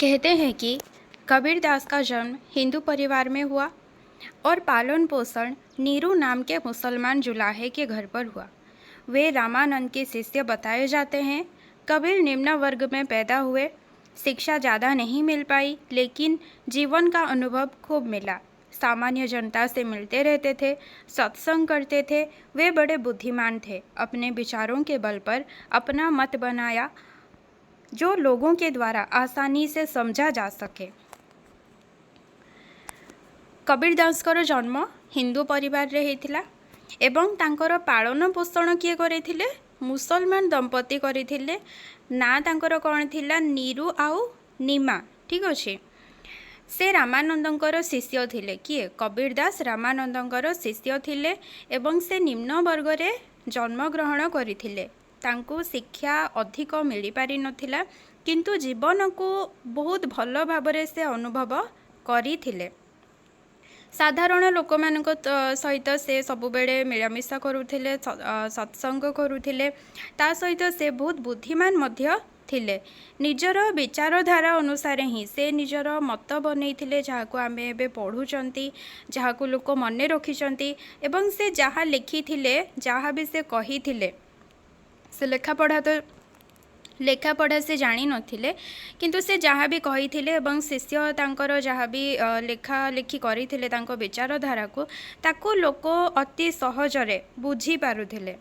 कहते हैं कि कबीरदास का जन्म हिंदू परिवार में हुआ और पालन पोषण नीरू नाम के मुसलमान जुलाहे के घर पर हुआ। वे रामानंद के शिष्य बताए जाते हैं। कबीर निम्न वर्ग में पैदा हुए। शिक्षा ज़्यादा नहीं मिल पाई, लेकिन जीवन का अनुभव खूब मिला। सामान्य जनता से मिलते रहते थे, सत्संग करते थे। वे बड़े बुद्धिमान थे। अपने विचारों के बल पर अपना मत बनाया, जो लोगों के द्वारा आसानी से समझा जा सके। कबीरदासଙ୍କର जन्म हिंदू परिवार रे हेतिला एवं तांकर पालन पोषण किए करिथिले मुसलमान दंपति करिथिले। ना तांकर कौन थिला नीरू आउ नीमा। ठीक अच्छे। से रामानंदंकर शिष्य थिले। किए? कबीरदास रामानंदंकर शिष्य थिले एवं से निम्न वर्ग रे जन्म ग्रहण करिथिले। तांको शिक्षा अधिक मिल पारि नथिला, किंतु जीवन को बहुत भल भाबरे से अनुभव करिथिले। साधारण लोक मानक सहित से सबुबेले मिलामिशा करुथिले, सत्संग करुथिले। ता सहित से बहुत बुद्धिमान मध्य थिले। निजर विचारधारा अनुसार ही से निजर मत बनैथिले, जहाको आमे एबे पढुचंती, जहाको लोक मने रखिचंती। एवं से जहा लिखिथिले, जहा भी से कहिथिले, से लेखापढ़ा से जानी नथिले, किंतु से जहाँ भी कही एवं शिष्य तांकर जहाँ भी लेखा लेखी करथिले तांको विचारधारा को ताको लोक अति सहजरे बुझी पारुथिले।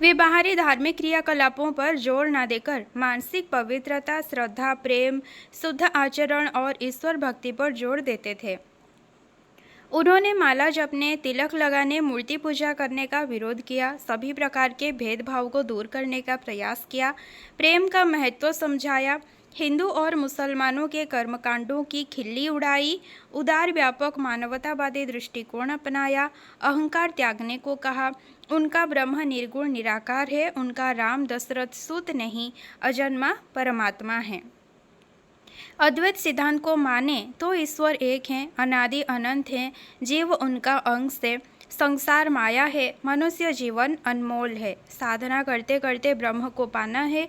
वे बाहरी धार्मिक क्रियाकलापों पर जोर न देकर मानसिक पवित्रता, श्रद्धा, प्रेम, शुद्ध आचरण और ईश्वर भक्ति पर जोर देते थे। उन्होंने माला जपने, तिलक लगाने, मूर्ति पूजा करने का विरोध किया। सभी प्रकार के भेदभाव को दूर करने का प्रयास किया। प्रेम का महत्व समझाया। हिंदू और मुसलमानों के कर्मकांडों की खिल्ली उड़ाई। उदार व्यापक मानवतावादी दृष्टिकोण अपनाया। अहंकार त्यागने को कहा। उनका ब्रह्म निर्गुण निराकार है। उनका राम दशरथ सुत नहीं, अजन्मा परमात्मा है। अद्वैत सिद्धांत को माने तो ईश्वर एक हैं, अनादि अनंत हैं। जीव उनका अंश है। संसार माया है। मनुष्य जीवन अनमोल है। साधना करते करते ब्रह्म को पाना है।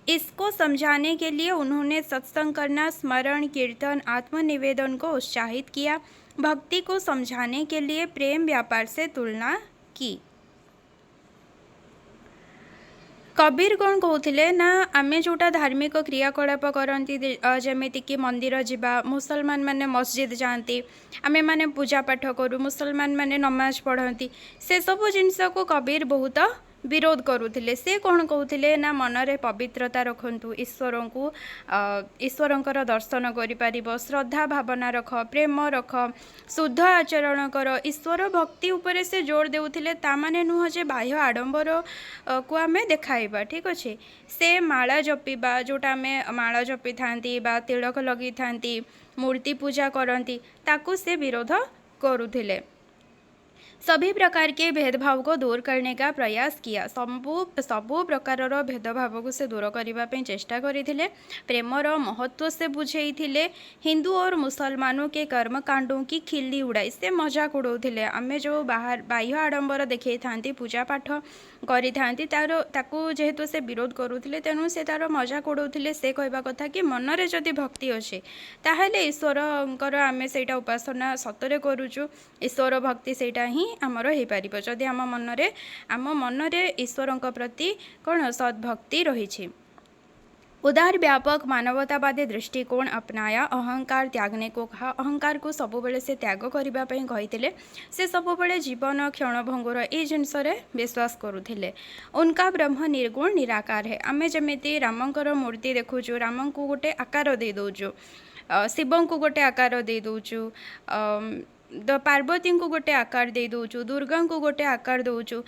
इसको समझाने के लिए उन्होंने सत्संग करना, स्मरण, कीर्तन, आत्मनिवेदन को उत्साहित किया। भक्ति को समझाने के लिए प्रेम व्यापार से तुलना की। कबीर कौन कहते ना, आमे जोटा धार्मिक क्रियाकलाप करती जमीती कि मंदिर जावा, मुसलमान माने मस्जिद जाती, आमे माने पूजा पाठ करूँ, मुसलमान माने नमाज पढ़ती, से सब जिनस को कबीर बहुत विरोध करुले। से कौन कहते ना, मनरे पवित्रता रखु, ईश्वरंकर दर्शन कर, श्रद्धा भावना रख, प्रेम रख, शुद्ध आचरण कर, ईश्वर भक्ति उपरे से जोर देउथिले। तामाने नुह जे बाह्य आडंबर को आमे देखाइबा। ठीक अच्छे। से माला जपिबा, जोटा आमे माला जपि थांती बा तिलक लगी थांती, मूर्ति पूजा करती, ताकू से विरोध करुथिले। सभी प्रकार के भेदभाव को दूर करने का प्रयास किया। सबू प्रकार भेदभाव को से दूर करने चेष्टा करथिले। प्रेमर महत्व से बुझेइथिले। हिंदू और मुसलमानों के कर्मकांडों की खिल्ली उड़ाई से मजाक उड़ाउथिले। आमे जो बाह्य आडंबर देखई थांती, पूजा पाठ करि थांती, ताकू जेहेतु से विरोध करुथिले, तेणु से तार मजाक उड़ाउथिले। से कहबा कथा कि मनरे जदि भक्ति अच्छे ताहेले ईश्वरंकर आमे सेटा उपासना सतरे करूचु। ईश्वर भक्ति सेटा ही आमर हो पारिबो जदि आम मनरे ईश्वरंक प्रति कौन सद्भक्ति रही। उदार व्यापक मानवतावादी दृष्टिकोण अपनाया। अहंकार त्यागने को कहा। अहंकार को सबुबले से त्याग करने कहते। से सबुबले जीवन क्षणभंगुर ये जिनस विश्वास करुले। उनका ब्रह्म निर्गुण निराकार है। आमे जमीती रामंकर मूर्ति देखुचु, राम को गोटे आकार दे दौचु, शिव को गोटे आकार दे दौचु, पार्वती को गोटे आकार दे दौचु, दुर्गा को गोटे आकार दौचु।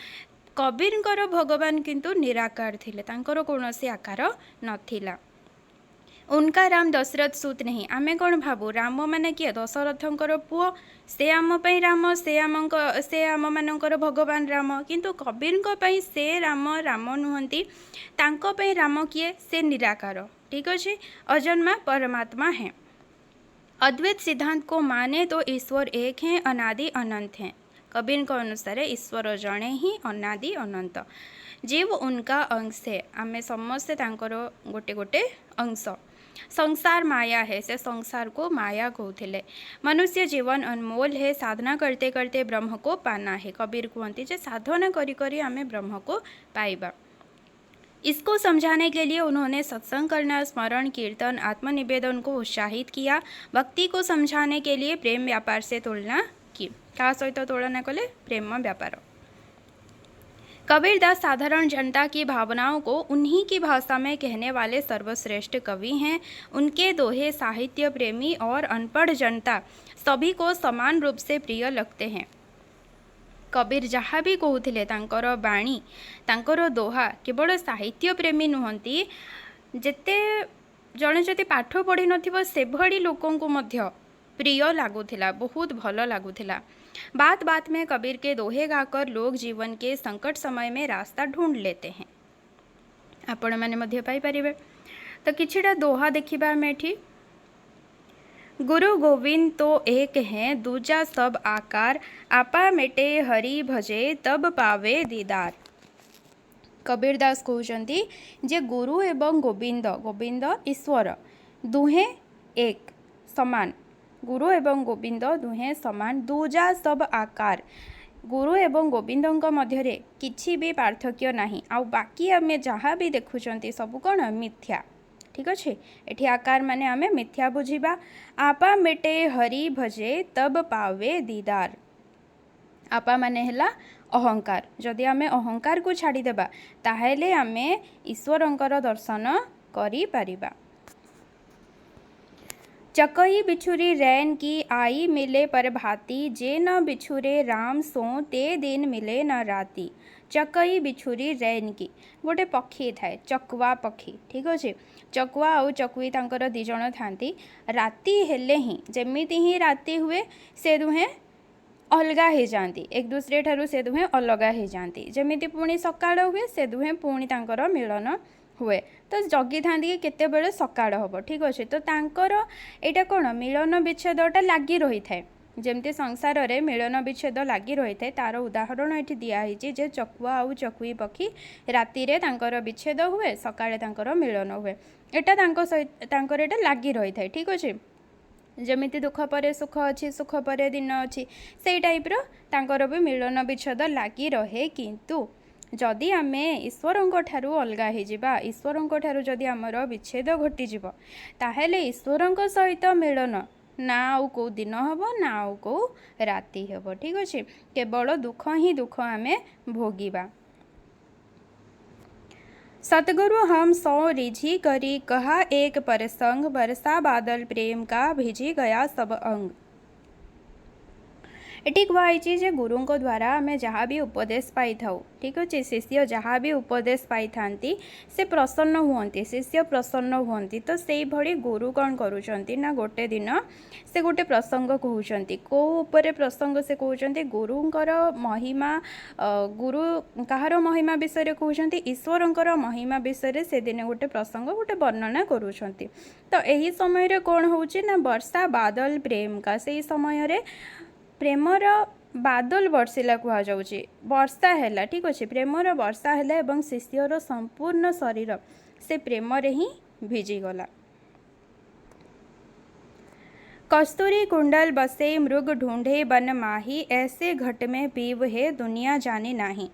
कबीरंकर भगवान किंतु निराकार थिले, तांकर कौनसी आकार नथिला। उनका राम दशरथ सुत नहीं। आमे कौन भाबू राम माने किए? दशरथंकर पुओ। से आम पई राम, से आम मानकर भगवान राम। किंतु कबीरंक पई से राम नुहंती। तांको पई राम किए? से निराकार। ठीक अच्छे। अजन्मा परमात्मा है। अद्वैत सिद्धांत को माने तो ईश्वर एक हैं, अनादि अनंत हैं। कबीर अनुसार ईश्वर जड़े ही अनादि अनंत, जीव उनका अंश है, आमे समस्ते तांकर गोटे गोटे अंश। संसार माया है, से संसार को माया कहते। मनुष्य जीवन अनमोल है, साधना करते करते ब्रह्म को पाना है। कबीर कहते जे साधना करी करी आमे ब्रह्म को पाइबा। इसको समझाने के लिए उन्होंने सत्संग करना, स्मरण, कीर्तन, आत्मनिवेदन को उत्साहित किया। भक्ति को समझाने के लिए प्रेम व्यापार से तुलना की। क्या सहित तुलना कले? प्रेम व्यापार। कबीरदास साधारण जनता की भावनाओं को उन्हीं की भाषा में कहने वाले सर्वश्रेष्ठ कवि हैं। उनके दोहे साहित्य प्रेमी और अनपढ़ जनता सभी को समान रूप से प्रिय लगते हैं। कबीर जहाँ भी कहते तांकर बाणी, तांकर दोहा केवल साहित्य प्रेमी नुहंती, जेते जड़े जदि पाठ पढ़ी नथिबो सेभड़ी लोकों को मध्य प्रिय लगुला, बहुत भल लगुला। बात बात में कबीर के दोहे गाकर लोग जीवन के संकट समय में रास्ता ढूंढ लेते हैं। आपण मैंने मध्य पाई परिबे। तो किछिटा दोहा देखिबा हमें एठी। गुरु गोविंद तो एक हैं, दूजा सब आकार, आपा मेटे हरि भजे तब पावे दीदार। कबीरदास कहउचंती जे गुरु एवं गोविंद, गोविंद ईश्वर दुहे एक समान, गुरु एवं गोविंद दुहे समान, दूजा सब आकार, गुरु एवं गोविंद मध्य किछि भी पार्थक्य नहीं। आउ बाकी आमे जहाँ भी देखुचंती सब कौन मिथ्या। ठीक अच्छे, एठी आकार माने आमे मिथ्या बुझिबा। आपा मेटे हरि भजे तब पावे दीदार। आपा माने हला अहंकार, जदि आमे अहंकार को छाड़ी देबा ताहेले आमे ईश्वरंकर दर्शन करि परिबा। चकई बिछुरी रैन की आई मिले पर भाती, जे न बिछुरे राम सो ते दिन मिले न राती। चकई बिछुरी रैन की गोटे पक्षी थाए, चकुआ पक्षी। ठीक अच्छे, चकुआ आउ चकुई तांकर दी जण थांती। राती हेले ही जेमिति ही राती हुए से दुहे अलगा हो जाती, एक दूसरे ठारू से दुहे अलगा हो जाती। जेमिति पुणी सकाळ हुए से दुहे पुणी तांकर मिलन हुए। तो जगी था कि केतेबेले सकाळ हम। ठीक अच्छे, तो तांकर एटा कौन मिलन विच्छेदटा लगी रही थाए। जमती संसार रे मिलन विच्छेद लगी रही थाए तार उदाहरण ये दिखाई जे चकुआ आउ चकुई पक्षी राति रे तांकर विच्छेद हुए, सकाळे तांकर मिलन हुए। एटा तांको सहित तांकर एटा लगी रही थाए। ठीक अच्छे, जमिति दुख परे सुख अच्छी, सुख परे दिन अच्छी, से टाइप्र तांकर भी मिलन विच्छेद लगी रहे। किंतु जदि आमे ईश्वरंक ठारू अलगा हो जिबा, ईश्वरंक ठारू जदि आमर विच्छेद घटिजिब ताहेले ईश्वरंक सहित मिलन ना आउ को दिन हब ना आउ को राति हब। ठीक अच्छे, केवल दुख ही दुख आमे भोगिबा। सतगुरु हम सौ रिझी करी कहा एक परसंग, बरसा बादल प्रेम का भिजी गया सब अंग। एटी कहुई जे गुरु द्वारा आम जहाँ भी उपदेश पाई था, ठीक अच्छे, शिष्य जहाँ भी उपदेश पाई था से प्रसन्न हुंती, शिष्य प्रसन्न हुंती। तो से भली गुरु कौन करुँच ना गोटे दिन से गोटे प्रसंग कहते, कौ उपरे प्रसंग से कहते गुरुंकर महिमा, गुरु कहार महिमा विषय कहते ईश्वरंकर महिमा विषय से दिन गोटे प्रसंग गोटे वर्णना करुँच। तो यही समय कौन होची ना वर्षा बादल प्रेम का, से समय रे प्रेमर बादल बर्षिला कह जाउची, वर्षा हैला। ठीक अच्छे, प्रेमर वर्षा हैला एवं शिष्यर संपूर्ण शरीर से प्रेम रे ही भिजिगला। कस्तूरी कुंडल बसे मृग ढूंढे बन माही, ऐसे घट में पीव है दुनिया जाने नाही।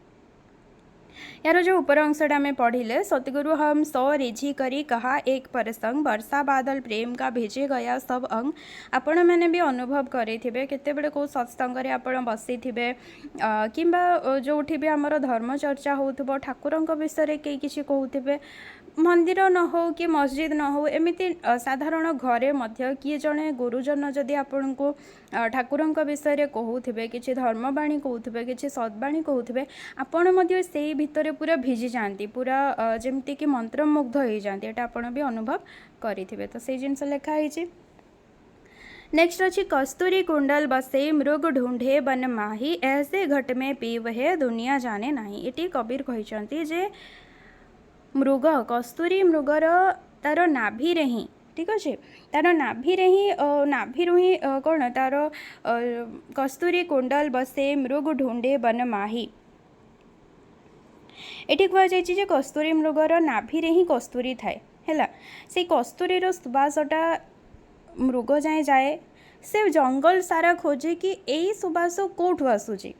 यार जो ऊपर अंशटा में पढ़िले, सतगुरु हम सौ रिझी करी कहा एक परसंग, वर्षा बादल प्रेम का भेजे गया सब अंग। आपण मैंने भी अनुभव करेंगे केतेबेले को सत्संग रे आपण बसी थे किंबा जोठी भी आमर धर्म चर्चा होउथबो, ठाकुरंक विषय के किछि कहउथिबे, मंदिर न हो कि मस्जिद न हो, एमिति साधारण घरे मध्य किए जड़े गुरुजन जदि आपण को ठाकुरंक विषय कहउथिबे, किछि धर्मवाणी कहउथिबे, किछि सद्वाणी कहउथिबे, आपण मध्य सेही भितरे पूरा भिजी जाती, पूरा जेमती कि मंत्रमुग्ध हो जाती। एटा आपण भी अनुभव करिथिबे। तो से जिनस लेखा है। नेक्स्ट अच्छी कस्तूरी कुंडल बसे मृग ढूंढे बन माही, ऐसे घट में पीव है दुनिया जाने नाही। एटी कबीर कहिसंती जे मृग, कस्तूरी मृगर तार नाभि रे ही ठीक अच्छे तार नाभिरे ही नाभिरु ही कौन तार कस्तूरी कुंडल बसे मृग ढूंढे बन माही। एठी कहुଯାଇଛି जे कस्तूरी मृगर नाभिरे ही कस्तूरी थाए हैला से कस्तूरीर सुबासटा मृग जाए जाए से जंगल सारा खोजे कि यही सुबास कौटू आसूची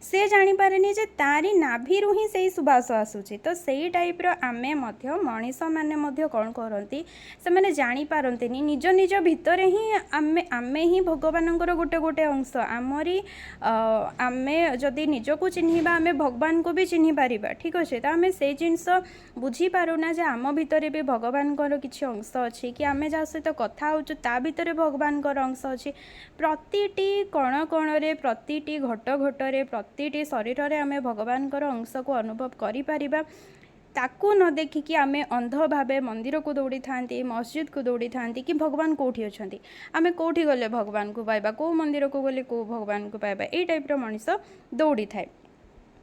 से जानीपारे जे तारी नाभिरु ही से सुबास आसूची। तो सही टाइप्र आमे मध्य मनीष मैंने कौन करती से मैंने जानीपारती निज निज भितर ही आमे आमे ही भगवान गोटे गोटे अंश आमरी आमे जदि निजक चिन्हवा आमे भगवान को भी चिन्ह पारिबा ठीक अच्छे। तो आमे से जिनस बुझीपारुना जे आम भितर भी भगवान किसी अंश अच्छी कि आमे जहाँ सहित कथा होचु ता भितर भगवान अंश अच्छी प्रतिटी कण कण प्रतिटी घट घटरे प्रतिटी शरीर में आमे भगवान अंश को अनुभव करिपारिबा। ताकू न देखिकी आमे अंध भावे मंदिर को दौड़ी था मस्जिद को दौड़ी था कि भगवान कौटी अच्छा आमे कौटी गले भगवान को पाइबा कौ मंदिर को गले कौ भगवान को पाइबा यही टाइप्र मनीष दौड़ी थाए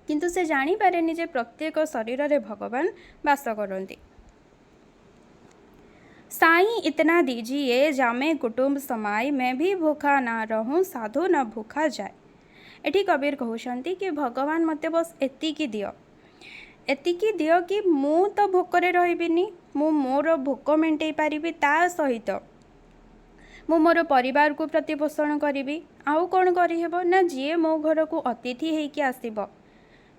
किंतु से जानी पारेनी जे प्रत्येक शरीर में भगवान वास करती। साईं इतना दीजिए जामे कुटुंब समाई मैं भी भूखा ना रहूं साधु न भूखा जाए। एठी कबीर कहउछंती कि भगवान मते बस एतिकी दियो कि मु तो भोकरे रहिबिनी मु मोर भोक मेंटेई पारिबी ता सहित मु मोर परिवार को प्रतिपोषण करी आउ कौन करहेब ना जी मो घर को अतिथि होइकी आसिब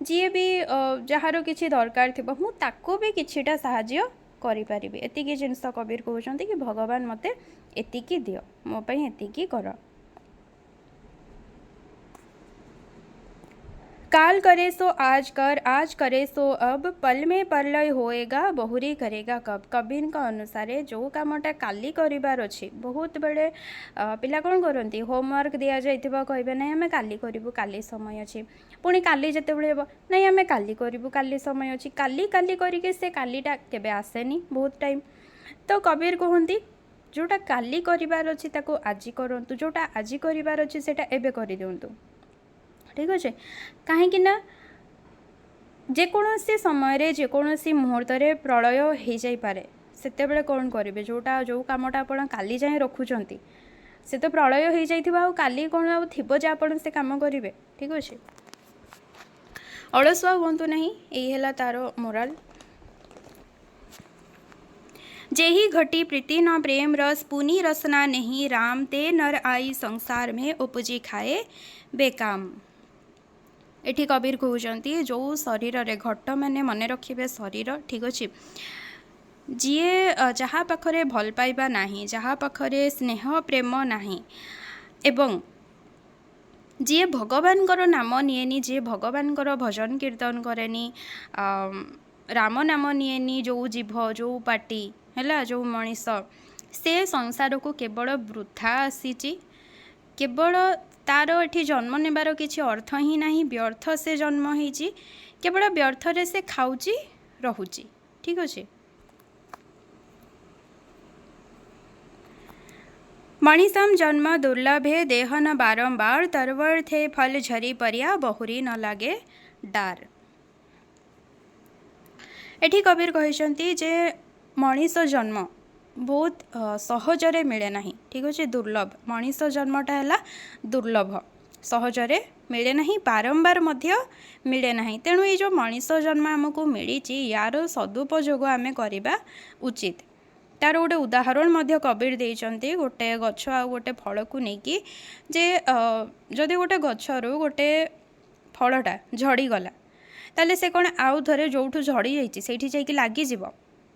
जी भी जार किछि दरकार थिबो मु ताको भी किछिटा साहाय्य करि परिबी। एतिकी जिनस कबीर कहउछंती कि भगवान मते एतिकी दियो मो पई एतिकी कर। काल करे सो आज कर आज करे सो अब पल में प्रलय होएगा बहुरी करेगा कब। कबीर का अनुसार जो कामटा काली करिबार अछि बहुत बड़े पिला कौन करती होमवर्क दि जाइथिबा कहबे नहीं आमे काली करिबु काली समय अछि पुणी काली जते बेले हेबो नहीं आमे काली करिबु काली समय अछि काली काली करिके से कालीटा केबे आसेनी बहुत टाइम। तो कबीर कहती जोटा काली करिबार अछि ताको आजि करंतु जोटा आजि करिबार अछि सेटा एबे करि दियंतु ठीक अच्छे। कहीं जेकोसी समय जेकोसी मुहूर्त प्रलय हो जापे से कौन करेंगे जोटा जो कमटा आप काली जाए रखुंट से तो प्रलय हो जाइथिबा काली कौन आउ थिबो जे आपण से काम करेंगे ठीक अच्छे। अलसुआ हुंतु नहीं यही है तार मोराल। जेही घटी प्रीति न प्रेम रस पुनी रसना नहीं राम ते नर आई संसार में उपजी खाए बेकाम। एठी कबीर कहउचंती जो शरीर रे घट माने मन रखिबे शरीर ठीक अच्छे जीए जहाँ पाखरे भल पाइबा नाही जहाँ पाखरे स्नेह प्रेम नाही एवं जी भगवान नाम निएनी जी भगवान भजन कीर्तन करेनी राम नाम निएनी जो जीभ जो पाटी है जो मनीष से संसार को केवल वृथा आसीची केवल तार एठी जन्म नेबार किछि अर्थ ही नहीं व्यर्थ से जन्म होइची केवल व्यर्थ रे से खाउची रहुची ठीक अच्छे। मणिसम जन्म दुर्लभे देह न बारंबार तरवर्थे फल झरी परिया बहुरी न लागे डार। एठी कबीर कहिसंती जे मणिष जन्म बहुत सहजरे मिले नहीं ठीक अच्छे दुर्लभ मनीष जन्मटा है दुर्लभ सहजरे मिले नहीं बारंबार मध्य मिले नहीं तेणु ये जो मनीष जन्म आमको मिली यार सदुपयोग आम करवा उचित। तार गोटे उदाहरण मध्य कबीर देइचंती गोटे गछ आ गोटे फल को लेकिन जे जदि गोटे गछरु गोटे फलटा झड़ीगला ताले से कौन आउ थे जो झड़ी जाइए लगिज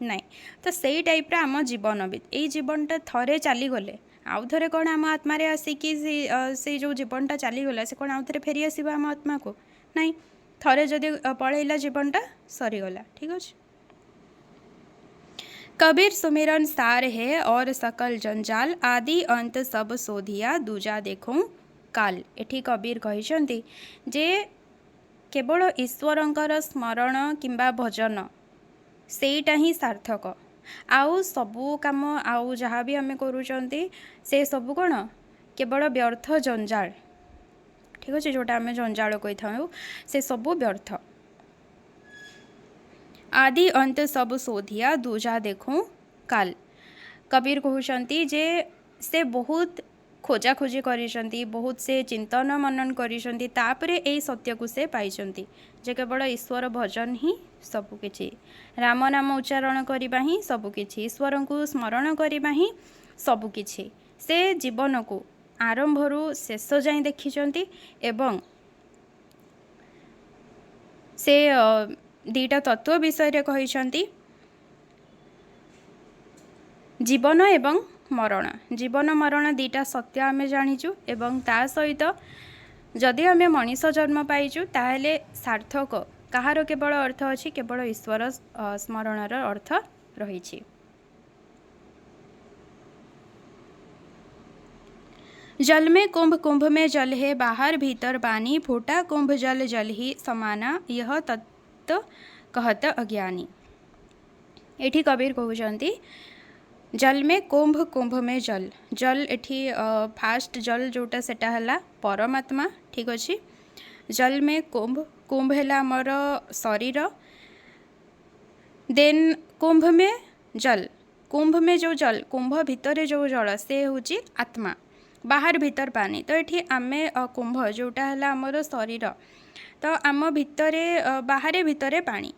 नाई तो सही टाइप आम जीवन भी यही जीवनटा थरे चलीगले आउ थे कौन आम आत्मा आसिकी से जो जीवनटा चलीगला से कौन आउ थे फेरी आसो आम आत्मा को नाई थरे जदि पलैला जीवनटा सरीगला ठीक अच्छे। कबीर सुमिरन सार है और सकल जंजाल आदि अंत सब शोधिया दूजा देखूं काल। एठी कबीर कहिसंती जे केवल ईश्वरंकर स्मरण किंबा भजन सेटा ही सार्थक आउ सबू काम आउ जहाँ भी आम करुँच से सबू कौन केवल व्यर्थ जंजाल ठीक अच्छे जोटा आम जंजाल कही था से सबू व्यर्थ आदि अंत सब शोधिया दूजा देखूं काल। कबीर कहउछंती जे से बहुत खोजाखोजी करिसंती, बहुत से चिंतन मनन करिसंती, तापरे एई सत्य को से पाइसंती जे केवल ईश्वर भजन ही सबुकिछि, राम नाम उच्चारण करबा ही सबुकिछि, ईश्वर को स्मरण करबा ही सबुकिछि। से जीवन को आरंभरू शेष जाए देखिछंती एवं से दीटा तत्व विषय रे कहिसंती, जीवन एवं मरण, जीवन मरण दीटा सत्य आमे जानिचु एवं ता सहित जदि आमे मनीष जन्म पाइचु ताहेले सार्थक कहार केवल अर्थ अछि, केवल ईश्वर स्मरणर अर्थ रहिछि। जल में कुंभ, कुंभ में जल है बाहर भीतर पानी, फूटा कुंभ जल जल ही समाना, यह तत्व कहत अज्ञानी। एठी कबीर कहउछंती जल में कुंभ, कुंभ में जल, जल एठी फास्ट जल जोटा सेटा हला परमात्मा, ठीक अछि। जल में कुंभ, कुंभ है आमर शरीर, देन कुंभ में जल, कुंभ में जो जल, कुंभ भितर जो जल से होची आत्मा, बाहर भीतर पानी। तो ये आमे कुंभ जोटा है आमर शरीर, तो आम भितरे बाहर भितरे पानी,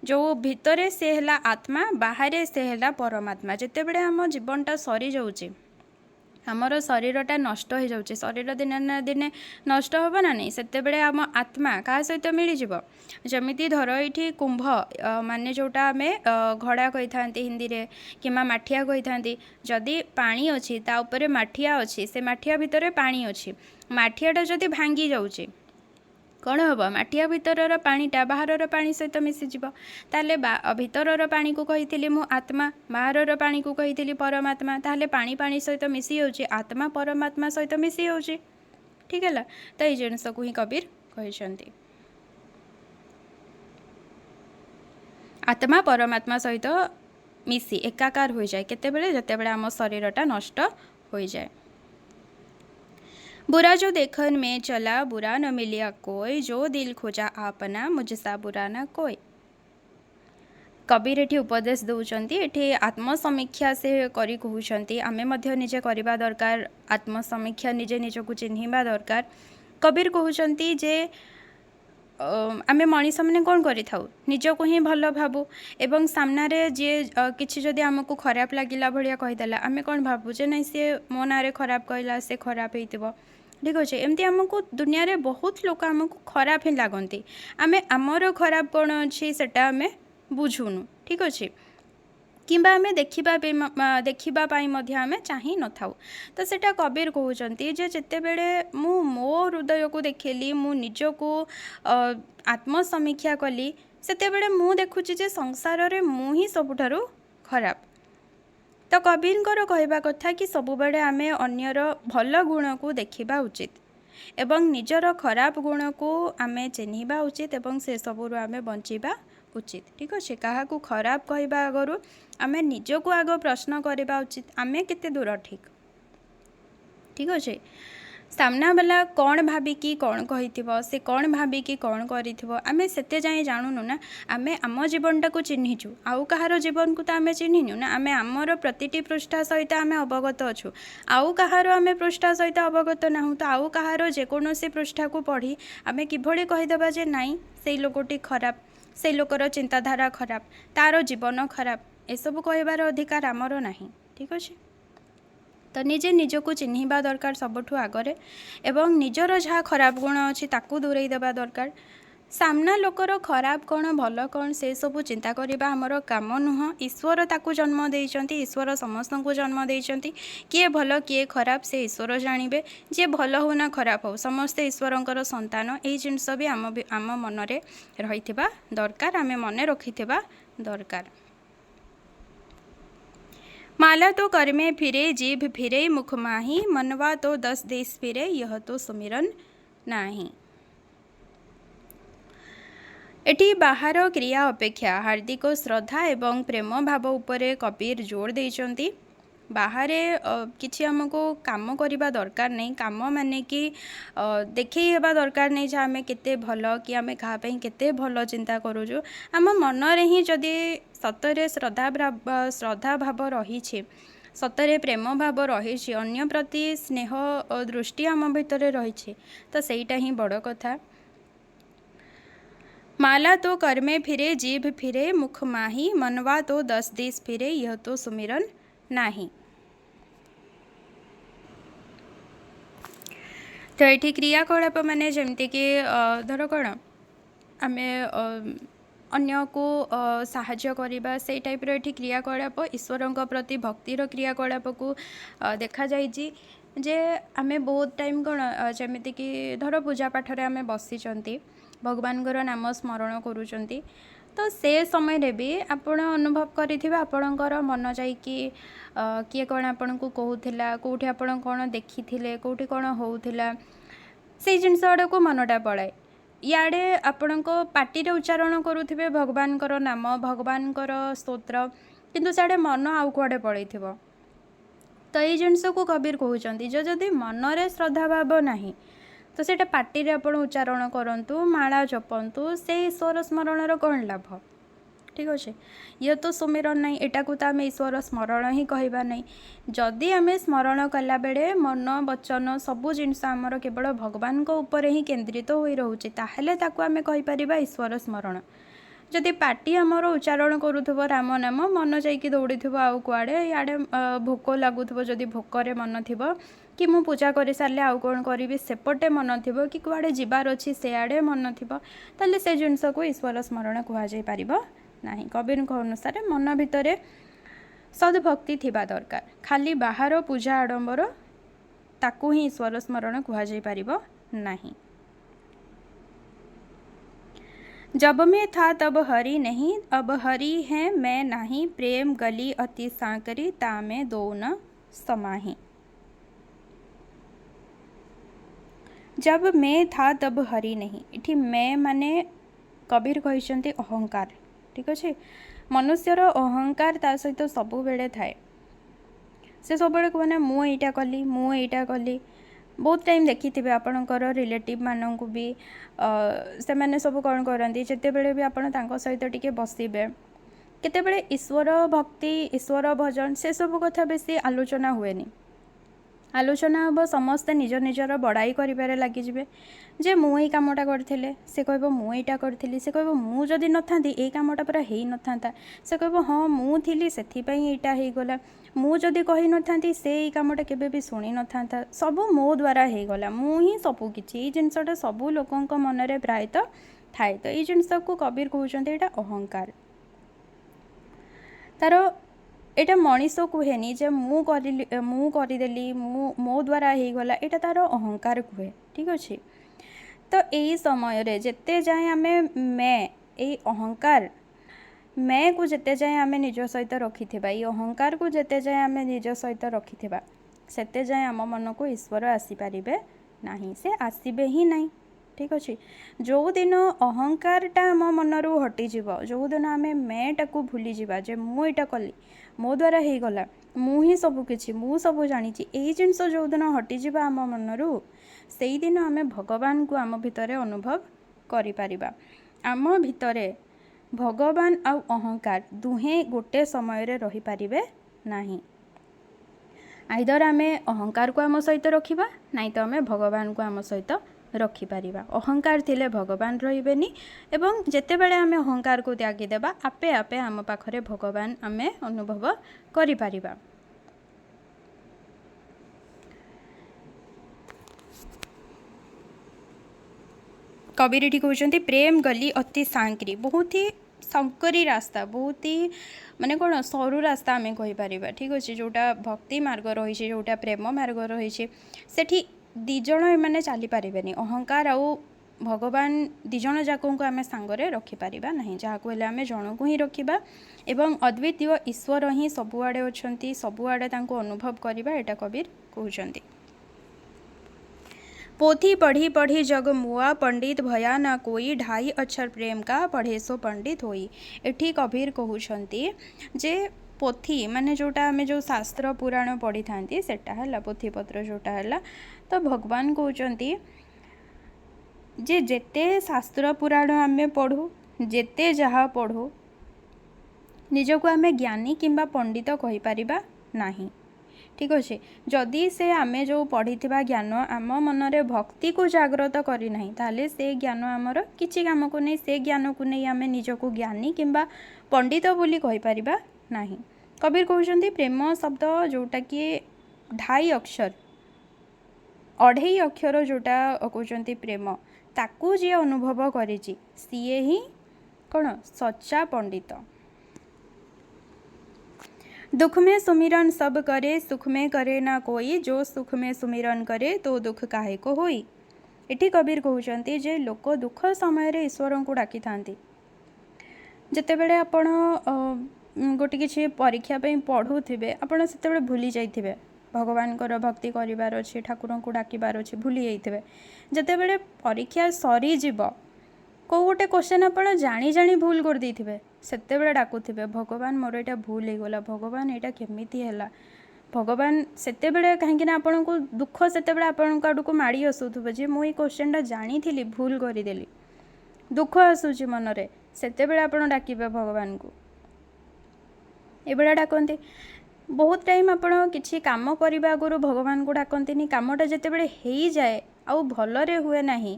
जो भितरे से है आत्मा, बाहर से है परमात्मा। जिते बड़े आम जीवनटा सरी जाऊँचे, आमर शरीरटा नष्ट हो जाऊँचे, शरीर दिने ना दिने नष्ट होब ना नहीं, सेते बड़े आम आत्मा क्या सहित मिलଯିब। जमिति धर ये कुंभ माने जोटा आमे घड़ा कही था हिंदी रे, किमा माठिया कही था, जदि पानी अच्छी ता उपरे माठिया अच्छी, से माठिया भितर पानी अच्छी, माठियाटा जदि भांगी जाऊँचे कौन हम, माठिया भितर पानीटा बाहर पानी सहित मिसीज, ताले भितर पानी को कही मु आत्मा, बाहर पानी को कही परमात्मा, ताले पानी पानी सहित मिसी जाऊँचे, आत्मा परमात्मा सहित मिसी जाऊँचे, ठीक है। तो ये जिनस को ही कबीर कहते आत्मा परमात्मा सहित मिसी एकाकार हो जाए, केतेबेले जतेबेले आम शरीरटा नष्ट हो जाए। बुरा जो देखन में चला, बुरा न मिलिया कोई, जो दिल खोजा आपना, मुझसा बुरा ना कोई। कबीर एठी उपदेश दौरान एठी आत्मसमीक्षा से करी कहउछंती, आमे मध्य निजे करबा दरकार, आत्मसमीक्षा निजे निजको चिन्हिबा दरकार। कबीर कहउछंती जे आमे मनीष मैंने कौन करि थाउ, निजको ही भल भाबू एवं सामना रे जे किछि जदि आमको खराब लागिला भलिया कहिदेला, आमे कौन भाबू जे नहीं से मो नारे खराब कहला, से खराब हेतिबो, ठीक अच्छे। एमती आमको दुनिया रे बहुत लोक आमको खराब ही लगती, आमे आमर खराब कौन अच्छी सेटा आमे बुझुनु, ठीक अच्छे, किंबा आमे देखिबा पाई मध्य आमे चाहि न थाउ। तो सेटा कबीर कहउचंती जे जेते बेले मु मो हृदय को देखिली, मु निजको आत्मसमीक्षा कली, सेते बेले मु देखुची जे संसार रे मु ही सबुठारु खराब। तो कबीर कहवा कथा कि सबु बेले आमे अन्यर भल गुण को देखिबा उचित एवं निजर खराब गुण को आमे चिन्हिबा उचित एवं से सबुरु आमे बंचिबा उचित, ठीक अच्छे। क्या खराब कहवा आगु आमे निजको आग प्रश्न करबा उचित, आमे केते दूर ठीक, ठीक अच्छे। सामना वाला कौन भाविकी कौन कहिथिबो, से कौन भाविकी कौन करिथिबो, आमे सेते जाए जानुनु ना। आमे आम जीवनटा को चिन्हिचु, आउ कहार जीवन को तो आमे चिन्हिनु ना। आमे आमर प्रतिटी पृष्ठा सहित आमे अवगत अछु, आउ कहार आमे पृष्ठा सहित अवगत नाहु। तो आउ कहार जेकोसी पृष्ठा को पढ़ी आमे किभଳି कहिदेबा जे नाई से लोकटी खराब, से लोकर चिंताधारा खराब, तार जीवन खराब, एसबू कहबार अधिकार आमर नाही, ठीक अच्छे। तो निजे निजको चिन्हिबा दरकार सबठू आगरे एवं निजर जहाँ खराब गुण अच्छी ताकू दूरेई देबा दरकार। सामना लोकर खराब कौन भल कौन से सबू चिंता करबा हमर काम नुह। ईश्वर ताकू जन्म देइचंती, ईश्वर समस्त को जन्म देइचंती, किए भल किए खराब से ईश्वर जानिबे। जे भल हो ना खराब हो समस्ते ईश्वरंकर संतान, एई जिनस भी आम मन रे रहिथिबा दरकार, आमे मने रखिथिबा दरकार। माला तो कर में फिरे, जीभ फिरे मुख माही, मनवा तो 10 देश फिरे, यह तो सुमिरन नाही। एटी बाहर क्रिया अपेक्षा हार्दिक श्रद्धा एवं प्रेम भाव उपरे कबीर जोर देइचंती। बाहरे किछि हमको काम करबा दरकार नहीं, काम माने कि देखई हेबा दरकार नहीं जे आमे केते भल कि आमे कहा पई केते भल चिंता करूछु। आम मन रे ही जदि सतरे श्रद्धा भाव रही सतरे प्रेम भाव रही अन्य प्रति स्नेह दृष्टि आम भितर रही तो सहीटा ही बड़ कथा। माला तो कर्मे फिरे जीभ फिरे मुख माही, मनवा तो 10 दिस फिरे यह तो सुमिरन नाही। तो ये क्रियाकलाप माने जमती कि धर कौन आम अन्य को साहाय्य करवा से टाइप ये क्रियाकलाप ईश्वर प्रति भक्तिर क्रियाकलाप को देखा जाइए जे आमे बहुत टाइम कौन जमीती कि धर पूजा पाठ आम बसी भगवान नाम स्मरण करुँच तो से समय रे भी आपण अनुभव करिथिबा आपणकर मन जाई कि किए कौन आपन को कहूला कौटी आपन कौन देखी कौटी कौन होउथिला से जिनस आड़ को मनटा पलाए। इे आपण पार्टी उच्चारण करुवे भगवान नाम भगवान स्तोत्र किंतु साड़े मन आउ कुआड़े पलि तो ये जिनस को कबीर कहते जो जदि मनरे श्रद्धा भाव नहीं तो सेटा पार्टी आप उच्चारण करूँ माला जपंतु से ईश्वर स्मरण कौन लाभ। ठीक अच्छे ये तो सुमिरन नहीं एटा को तो आम ईश्वर स्मरण ही कहवा नहीं। जदि आम स्मरण कला बेले मन वचन सबू जिनस आमर केवल भगवान को ऊपर ही केन्द्रित हो रोचे ताहले ताकू आम कहीपर ईश्वर स्मरण। जदि पार्टी आमर उच्चारण करूथुब राम नाम मन जाइकी दौड़ी आउ कुआड़े इे भोक लगुव जदि भोकर मन थी कि मु पूजा कर सारे आउ कौन करी सेपटे मन थी कि कुआड़े जीवार अच्छी सेआड़े मन थी ताले से जिनस को ईश्वर स्मरण कहुपर नहीं। कबीर अनुसार मन भितर सद्भक्ति थिबा दरकार खाली बाहर पूजा आडंबर ताकू ही ईश्वर स्मरण कहुपर नहीं। जब मैं था तब हरि नहीं अब हरि है मैं नहीं, प्रेम गली अति सांकरी ता में दो न समाही। जब मैं था तब हरि नहीं इठी मैं माने कबीर कहते अहंकार। ठीक अच्छे मनुष्यर अहंकार ता सहित सबु बेले थाए से सब कहना मुईटा कली मुईटा कली बहुत टाइम देखी थे आपणकर रिलेटिव मानक भी से मैंने सब कौन करती जिते बड़े भी आप सहित टिके बसबे केतेबेले ईश्वर भक्ति ईश्वर भजन से सब कथा बेसी आलोचना हुएनी। आलोचना हम समस्ते निज निजर बड़ाई कर लगिजे जे मु ये कामटा करथिले से कहबो मु एटा करथिली से कहबो मु जदि नथांती ए कामटा पूरा हेई नथांता से कहबो हाँ मु थिली सेथिपई एटा हेई गला मु जदि कहि नथांती से ए कामटा केबे भी सुनी नथांता सब मो द्वारा हेई गला मु ही सबु किछि ए जिंसटा सबु लोकंक मनरे प्रायतः थाए। तो ये जिनस को कबीर कहउचंती एटा अहंकार तार एटा मनीष कहेनी जे मु करदेली मो द्वारा हो गला एटा तार अहंकार कहे। ठीक अच्छे तो यही समय रे जेते जाए आम मैं ये अहंकार मैं को जेते जाए आम निज सहित रखि ये अहंकार को जेते जाए आम निज सहित रखि सेते जाए आम मन को ईश्वर आसीपारे नहीं से आसबे ही नहीं। ठीक अच्छे जो दिन अहंकारटा आम मनरू हटिज जो दिन आम मैटा को भूली जावा जे मु एटा कली मो द्वारा हो गला मु ही सबु किछि मु सबु जानी यही जिनस जो दिन हटिज आम मनरू से दिन आम भगवान को आम भितर अनुभव करिपारिबा। आम भितर भगवान आउ अहंकार दुहे गोटे समय रे रही पारिबे नाही। आइदर आम अहंकार को आम सहित रखिबा नाई तो आम भगवान को आम सहित रखिपारिबा। अहंकार थिले भगवान रहिबेनी एवं जेते बेले आमे अहंकार को त्यागी देबा आपे आपे आम पाखरे भगवान आमे अनुभव करिपारिबा। कबीर एठी कहउचंती प्रेम गली अति सांकरी बहुत ही संकरी रास्ता बहुत ही माने कौन सरू रास्ता आम कहीपर। ठीक अच्छे जोटा भक्ति मार्ग रही जोटा प्रेम मार्ग रही सेठी दिज एम चली पारे अहंकार आउ भगवान दिज जाक को आम सांगरे रखिपर ना जहाँ को आम जन को ही रखा एवं अद्वितीय ईश्वर ही सबुआड़े अच्छा सबुआड़े अनुभव करवा यहाँ कबीर कहते। पोथी पढ़ी पढ़ी जग मुआ पंडित भया ना कोई ढाई अक्षर प्रेम का पढ़े सो पंडित होई। एठी कबीर कहउछंती जे पोथी माने जोटा आम जो शास्त्र पुराण पढ़ी था सेटा है पोथीपत्र जोटा है। तो भगवान कहते जे जेते शास्त्र पुराण आम पढ़ू जेते जहाँ पढ़ू निजको आम ज्ञानी किंबा पंडित कहीपर नहीं। ठीक अच्छे जदि से आमे जो पढ़ी ज्ञान आम मनरे भक्ति को जागृत करना ताले से ज्ञान आमर किसी काम को नहीं से ज्ञान को नहीं आम निजको ज्ञानी किंबा पंडित बोली कहीपर नहीं। कबीर कहते प्रेम शब्द जोटा कि 2.5 अक्षर 2.5 अक्षर जोटा कहते प्रेम ताकू जी अनुभव करी सीए ही कौन सच्चा पंडित। दुख में सुमिरन सब करे सुख में करे ना कोई जो सुख में सुमिरन करे तो दुख काहे को होई। इठी कबीर कहते जे लोक दुख समय रे ईश्वर को डाकी थांती जते बेले आपण गोटे किसी परीक्षा पे पढ़ुथिबे आपण सेते बेले भूली जाइथिबे भगवान कर भक्ति करिवार अछि ठाकुर को डाकिबार अछि भूली जाइथिबे जते बेले परीक्षा सरी जीव को गोटे क्वेश्चन आपण जानी जानी भूल कर देथिबे सेते बेले डाकुथिबे भगवान मोर एटा भूल हो गला भगवान एटा केमिति हैला भगवान सेते बेले कहीं आपण को दुख सेते बेले आपण आड़ को माड़ी आसुथबे जे मु ए क्वेश्चनटा जानी थिली भूल करदेली दुख आसूची मनरे सेते बेले आपण डाकिबे भगवान को एबेला डाकते बहुत टाइम आपण किसी काम करने आगु भगवान को डाकती कामटा जिते बड़े हो जाए आउ भलरे हुए नहीं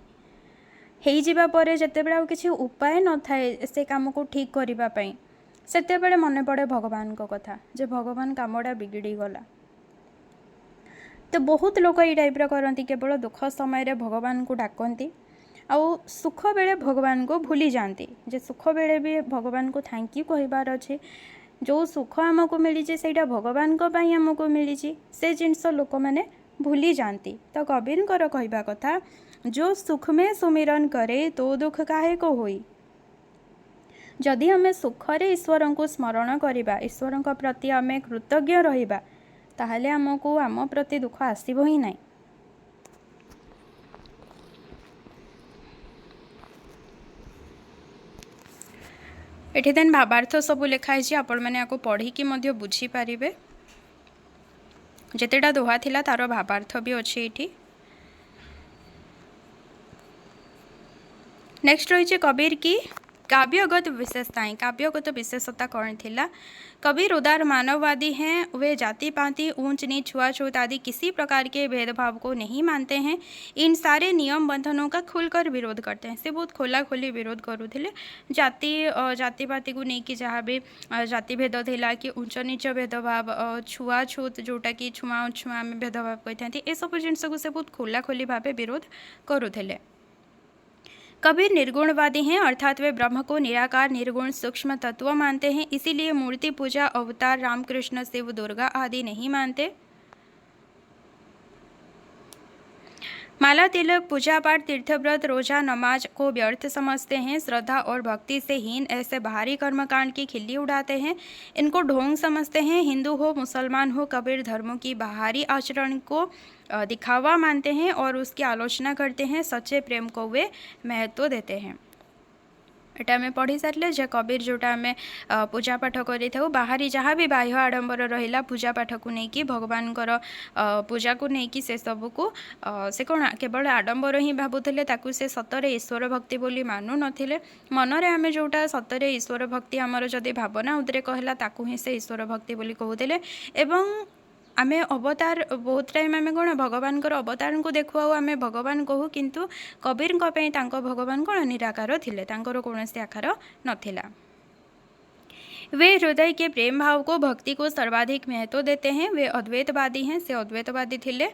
हो जावा पर जिते बड़े किसी उपाय न थाए से काम को ठीक करने सेते बड़े मन पड़े भगवान को कथा जे भगवान कामटा बिगड़ी गला। तो बहुत लोग ये टाइप करती केवल दुख समय भगवान को डाकती आउ सुख बेले भगवान को भूली जाती जे सुख बेले भी भगवान को थैंक यू कहबार अच्छे जो सुख आमको मिली से भगवान आमको मिली से जिनस लोक मैंने भूली जाती। तो कबीर कहवा कथा जो सुख में सुमिरन करे तो दुख काहे को होई। जदि आम सुखरे ईश्वर को स्मरण करवा ईश्वर प्रति आम कृतज्ञ रहिबा ताहले आमको आम प्रति दुख आसब ही नहीं। एठी देन भावार्थ सब लिखाई आपण मैंने आपको पढ़ी कि बुझी पारिबे जेतेटा दोहा थिला तार भावार्थ भी अच्छी एठी। नेक्स्ट रही कबीर की काव्यगत विशेषताएं। काव्यगत विशेषता कौन थिला। कबीर उदार मानववादी हैं वे जाति पाति ऊंच नीच छुआछूत आदि किसी प्रकार के भेदभाव को नहीं मानते हैं। इन सारे नियम बंधनों का खुलकर विरोध करते हैं। से बहुत खोला खोली विरोध करुले जाति पाति को नहीं कि जहाँ भी जाति भेद थिला कि ऊंच नीच भेदभाव छुआछूत जोटा कि छुआ छुआ में भेदभाव कहते ये सब जिनस को से बहुत खोला खोली भाव विरोध करुले। कबीर निर्गुणवादी हैं अर्थात वे ब्रह्म को निराकार निर्गुण सूक्ष्म तत्व मानते हैं। इसीलिए मूर्ति पूजा अवतार रामकृष्ण शिव दुर्गा आदि नहीं मानते। माला तिलक पूजा पाठ तीर्थव्रत रोजा नमाज को व्यर्थ समझते हैं। श्रद्धा और भक्ति से हीन ऐसे बाहरी कर्मकांड की खिल्ली उड़ाते हैं, इनको ढोंग समझते हैं। हिंदू हो मुसलमान हो कबीर धर्मों की बाहरी आचरण को दिखावा मानते हैं और उसकी आलोचना करते हैं। सच्चे प्रेम को वे महत्व देते हैं। एटा आम पढ़ी सारे जे कबीर जोटा आम पूजा पाठ करी बाहरी जहाँ भी बाह्य आडंबर रहा पूजा पाठ को लेकिन भगवान पूजा को लेकिन से सब को से कौन केवल आडंबर ही भावुले ताकू से सतरे ईश्वर भक्ति बोली मानु नथिले। मनरे आम जोटा सतरे ईश्वर भक्ति आमर जदि भावना उद्रेक है ताकू ही से ईश्वर भक्ति बोली कहते एवं आमे अवतार बहुत टाइम आम कौन भगवान अवतार को देखु आम भगवान कहू किंतु कबीर भगवान कौन निराकार थिले कौन से आकार नथिला। वे हृदय के प्रेम भाव को भक्ति को सर्वाधिक महत्व देते हैं। वे अद्वैतवादी हैं से अद्वैतवादी थिले।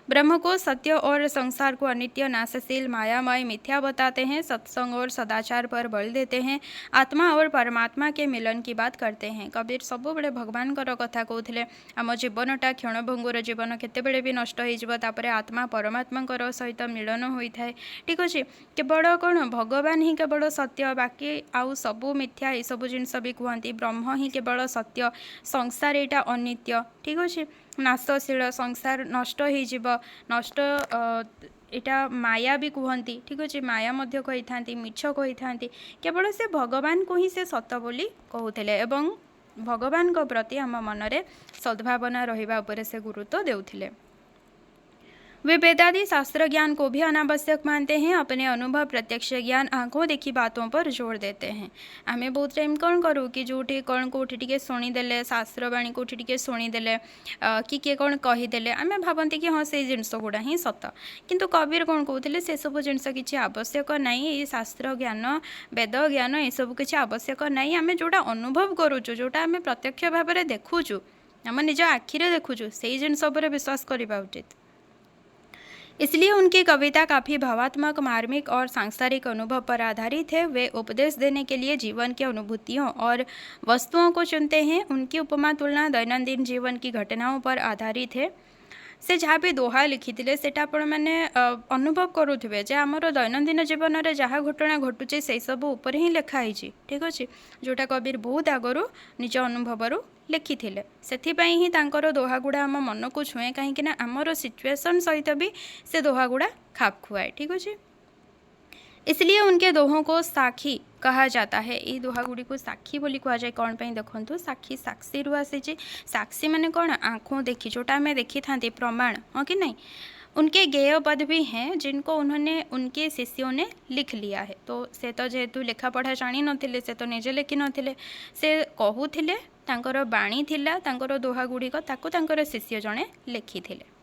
ब्रह्म को सत्य और संसार को अनित्य नाशशील मायामय मिथ्या बताते हैं। सत्संग और सदाचार पर बल देते हैं। आत्मा और परमात्मा के मिलन की बात करते हैं। कबीर सब बड़े भगवान कथा कहते आम जीवनटा क्षणभंगुर जीवन केतेबेले भी नष्ट हो आत्मा परमात्मा सहित मिलन होता है। ठीक अच्छे केवल कौन भगवान ही केवल सत्य बाकी आउ सबू मिथ्या ये सब जिनस भी कहती ब्रह्म ही केवल सत्य संसार यहाँ अनित्य। ठीक अच्छे नाशशील संसार नष्ट हो नष्ट यहाँ माया भी कहती। ठीक अच्छे माया मध्य कही था मिछ कही था केवल से भगवान को ही से सत बोली कहते एवं भगवान को प्रति आम मनरे सद्भावना रहिबा उपरे से गुरुत्व देउथिले। वे वेदादि शास्त्र ज्ञान को भी अनावश्यक मानते हैं। अपने अनुभव प्रत्यक्ष ज्ञान आंखों देखी बातों पर जोर देते हैं। आमे बहुत टाइम कौन करूँ कि जोटी कौन कौटी टिके शुणीदेले शास्त्रवाणी कौटी टिके शुणीदेले कि किए कौन कहीदेले आमे भावती कि हाँ से जिनस गुड़ा ही सत, किंतु कबीर कौन कहते से सब जिनस किसी आवश्यक नहीं। ये शास्त्र ज्ञान वेद ज्ञान ये सब किसी आवश्यक नहीं। आमे जोटा अनुभव करुचु जोटा आमे प्रत्यक्ष भाव में देखुचु आम निज आखिरे देखुचु से जिनस उपर विश्वास करवा उचित। इसलिए उनकी कविता काफ़ी भावात्मक, मार्मिक और सांसारिक अनुभव पर आधारित है। वे उपदेश देने के लिए जीवन की अनुभूतियों और वस्तुओं को चुनते हैं। उनकी उपमा तुलना दैनंदिन जीवन की घटनाओं पर आधारित है। से जहाँ भी दोहा लिखिथिले सेटा आपण माने अनुभव करुथिबे जे आमर दैनंदिन जीवन में जहाँ घटना घटुचे से सब ऊपर ही लिखाई। ठीक अच्छे, जोटा कबीर बहुत आगु निज अनुभव लिखिथिले। सेथिपाई ही तांकर दोहा गुड़ा आम मन को छुए, कहीं आमर सिचुएशन सहित भी से दोहा गुड़ा खाप खुआए। ठीक अच्छे, इसलिए उनके दोहों को साखी कहा जाता है। ये दोहा गुड़ी को साखी बोली कहा जाए कौन पे देखो, साखी साक्षी रु आसी। साक्षी माने कौन, आँखों देखी जोटा आम देखी था प्रमाण, हाँ कि नहीं। उनके गेय पद भी हैं जिनको उन्होंने उनके शिष्यों ने लिख लिया है। तो से तो जेहेतु लेखा पढ़ा जानी नथिले, से तो निजे लिखि नथिले, से कहूथिले तांकर बाणी थिला तांकर दोहा गुड़िक ताकू तांकर शिष्य जड़े लिखिथिले।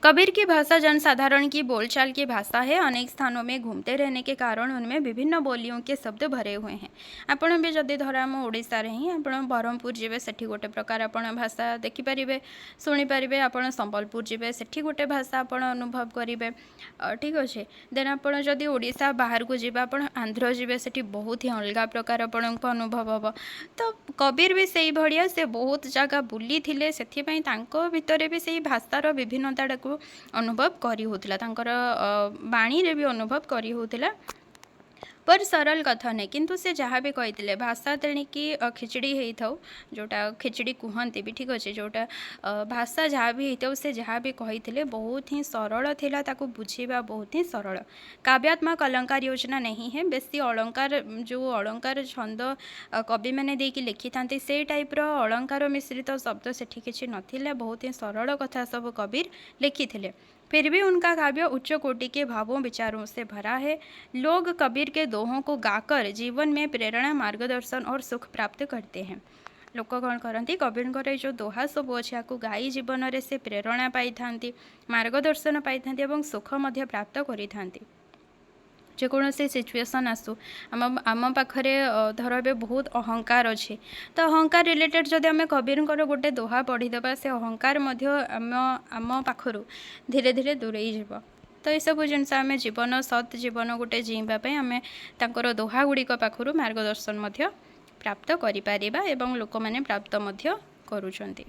कबीर की भाषा जनसाधारण की बोलचाल की भाषा है। अनेक स्थानों में घूमते रहने के कारण उनमें विभिन्न बोलियों के शब्द भरे हुए हैं। आपण भी जदि धर आम ओडिशा रे ही आप ब्रह्मपुर जीवे सेठी गोटे प्रकार आप भाषा देखिपारे शुणिपारे। आप संबलपुर जीवे सेठी गोटे भाषा आप अनुभव करेंगे। ठीक अच्छे, देन आप जदि ओडिशा बाहर को जीवा आप आंध्र जीवे सेठी बहुत ही अलग प्रकार आपण को अनुभव हम। तो कबीर भी से भाया से बहुत जगह बुली थे, से भितर भी से भाषार विभिन्नता को अनुभव करी होतिला, तांकर बाणी रे भी अनुभव करी होतिला। पर सरल कथा नहीं, किंतु से जहाँ भी कही भाषा तेणिकी खिचड़ी होता जोटा खिचड़ी कहते भी। ठीक अच्छे, जोटा भाषा जहाँ भी होता से जहाँ भी कही बहुत ही सरल थिला, ताको बुझेबा बहुत ही सरल। काव्यात्मक अलंकार योजना नहीं है। बेसी अलंकार जो अलंकार छंद कवि मैंने देकी लिखि था से टाइप रो अलंकार मिश्रित शब्द सेठी किछि नथिले। बहुत ही सरल कथा सब कबीर लिखिथिले। फिर भी उनका काव्य उच्च कोटि के भावों विचारों से भरा है। लोग कबीर के दोहों को गाकर जीवन में प्रेरणा, मार्गदर्शन और सुख प्राप्त करते हैं। लोक कौन करती कबीर जो दोहा सब अच्छे आपको गाई जीवन में से प्रेरणा पाई था, मार्गदर्शन पाई था, सुख मध्य प्राप्त करी थांती। जेकोसी सिचुएसन आसू आम आम पाखरे धर ए बहुत अहंकार अच्छे, तो अहंकार रिलेटेड जदि आम कबीर गोटे दोहा पढ़ीदे से अहंकार आम आम पाखर धीरे धीरे दूरे जीव। तो यू जिनस आम जीवन सत् जीवन गोटे जीवाई आम तर दोहा गुड़िक पाखर मार्गदर्शन प्राप्त करिपारिबा एवं लोक मैंने प्राप्त करुचंती।